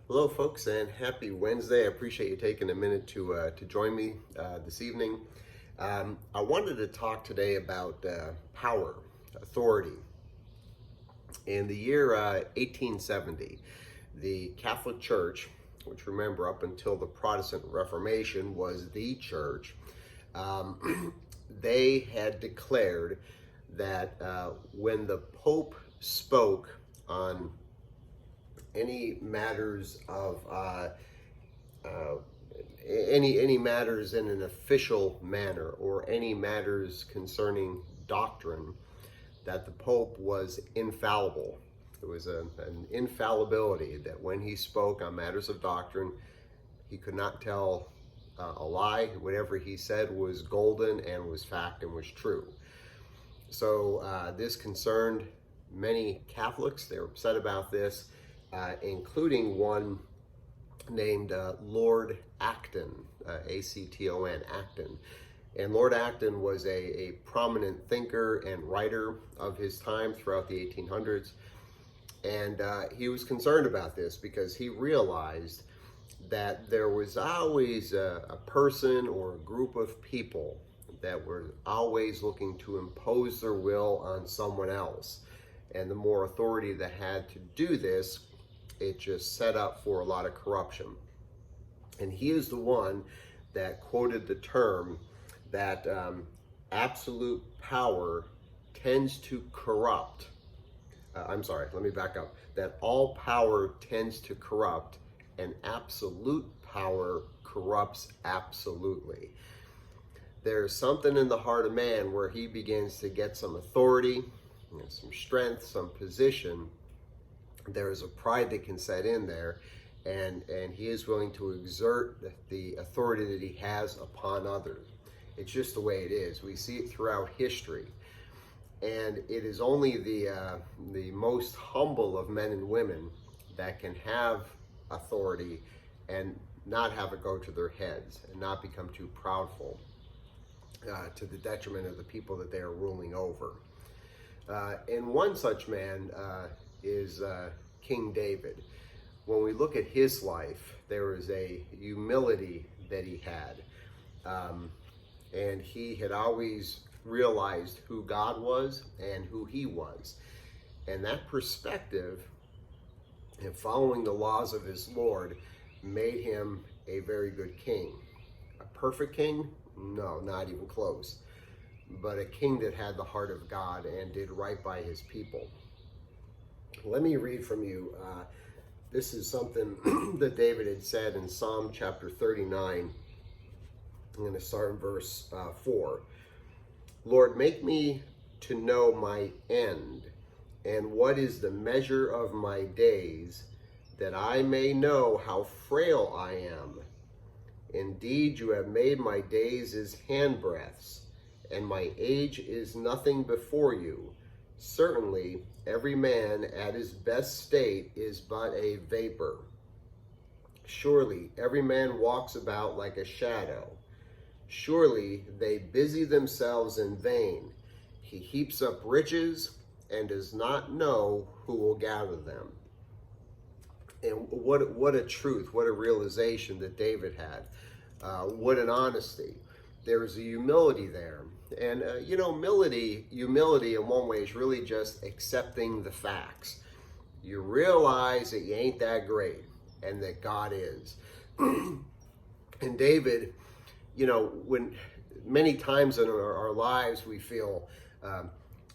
Hello, folks, and happy Wednesday. I appreciate you taking a minute to join me this evening. I wanted to talk today about power, authority. In the year 1870, the Catholic Church, which remember up until the Protestant Reformation was the church, they had declared that when the Pope spoke on any matters of any matters in an official manner, or any matters concerning doctrine, that the Pope was infallible. It was an infallibility that when he spoke on matters of doctrine, he could not tell a lie. Whatever he said was golden and was fact and was true. So this concerned many Catholics. They were upset about this, including one named Lord Acton, Acton, Acton. And Lord Acton was a prominent thinker and writer of his time throughout the 1800s. And he was concerned about this because he realized that there was always a person or a group of people that were always looking to impose their will on someone else. And the more authority that had to do this, it just set up for a lot of corruption. And he is the one that quoted the term that absolute power tends to corrupt. Let me back up. That all power tends to corrupt, and absolute power corrupts absolutely. There's something in the heart of man where he begins to get some authority, some strength, some position. There is a pride that can set in there, and he is willing to exert the authority that he has upon others. It's just the way it is. We see it throughout history, and it is only the most humble of men and women that can have authority and not have it go to their heads and not become too proudful to the detriment of the people that they are ruling over. And one such man is King David. When we look at his life, there is a humility that he had. And he had always realized who God was and who he was. And that perspective, and following the laws of his Lord, made him a very good king. A perfect king? No, not even close. But a king that had the heart of God and did right by his people. Let me read from you. This is something that David had said in Psalm chapter 39. I'm going to start in verse 4. Lord, make me to know my end, and what is the measure of my days, that I may know how frail I am. Indeed, you have made my days as handbreadths, and my age is nothing before you. Certainly, every man at his best state is but a vapor. Surely, every man walks about like a shadow. Surely, they busy themselves in vain. He heaps up riches and does not know who will gather them. And what a truth, what a realization that David had. What an honesty. There is a humility there. And, humility in one way is really just accepting the facts. You realize that you ain't that great and that God is. And David, when many times in our lives we feel,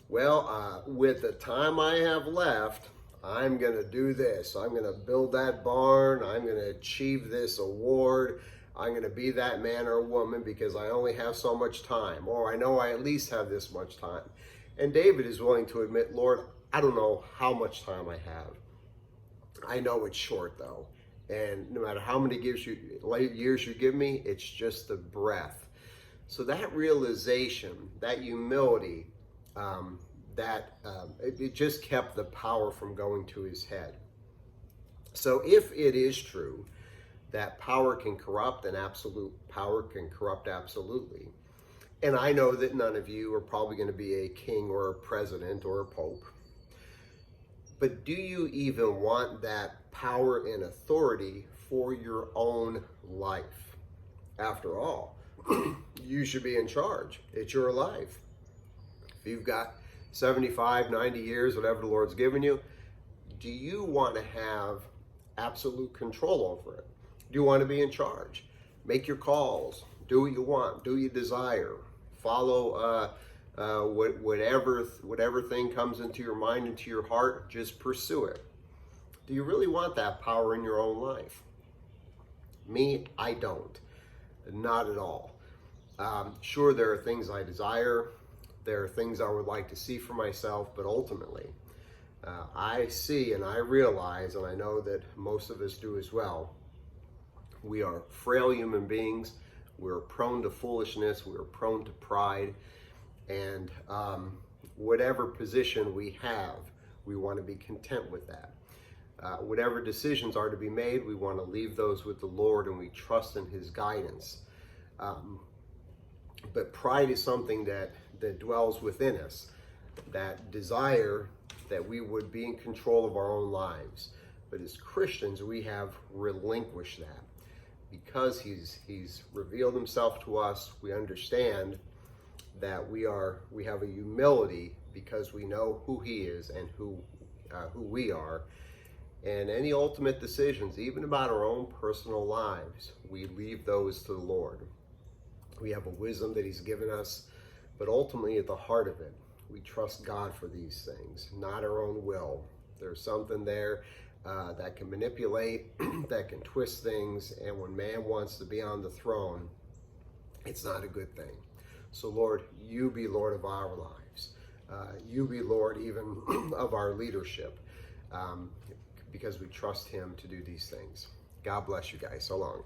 with the time I have left, I'm going to do this. I'm going to build that barn. I'm going to achieve this award. I'm going to be that man or woman because I only have so much time, or I know I at least have this much time. And David is willing to admit, Lord, I don't know how much time I have. I know it's short though. And no matter how many years you give me, it's just a breath. So that realization, that humility, it just kept the power from going to his head. So if it is true that power can corrupt and absolute power can corrupt absolutely, and I know that none of you are probably going to be a king or a president or a pope, but do you even want that power and authority for your own life. After all, you should be in charge. It's your life. If you've got 75, 90 years, whatever the Lord's given you, do you want to have absolute control over it? Do you want to be in charge? Make your calls. Do what you want. Do what you desire. Follow whatever thing comes into your mind, into your heart. Just pursue it. Do you really want that power in your own life? Me, I don't. Not at all. Sure, there are things I desire. There are things I would like to see for myself, but ultimately, I see and I realize, and I know that most of us do as well, we are frail human beings. We're prone to foolishness. We're prone to pride. And whatever position we have, we want to be content with that. Whatever decisions are to be made, we want to leave those with the Lord, and we trust in His guidance. But pride is something that dwells within us, that desire that we would be in control of our own lives. But as Christians, we have relinquished that. Because he's revealed Himself to us, we understand that we have a humility because we know who He is and who we are. And any ultimate decisions, even about our own personal lives, we leave those to the Lord. We have a wisdom that He's given us, but ultimately at the heart of it, we trust God for these things, not our own will. There's something there that can manipulate, that can twist things, and when man wants to be on the throne, it's not a good thing. So Lord, You be Lord of our lives. You be Lord even of our leadership, because we trust Him to do these things. God bless you guys. So long.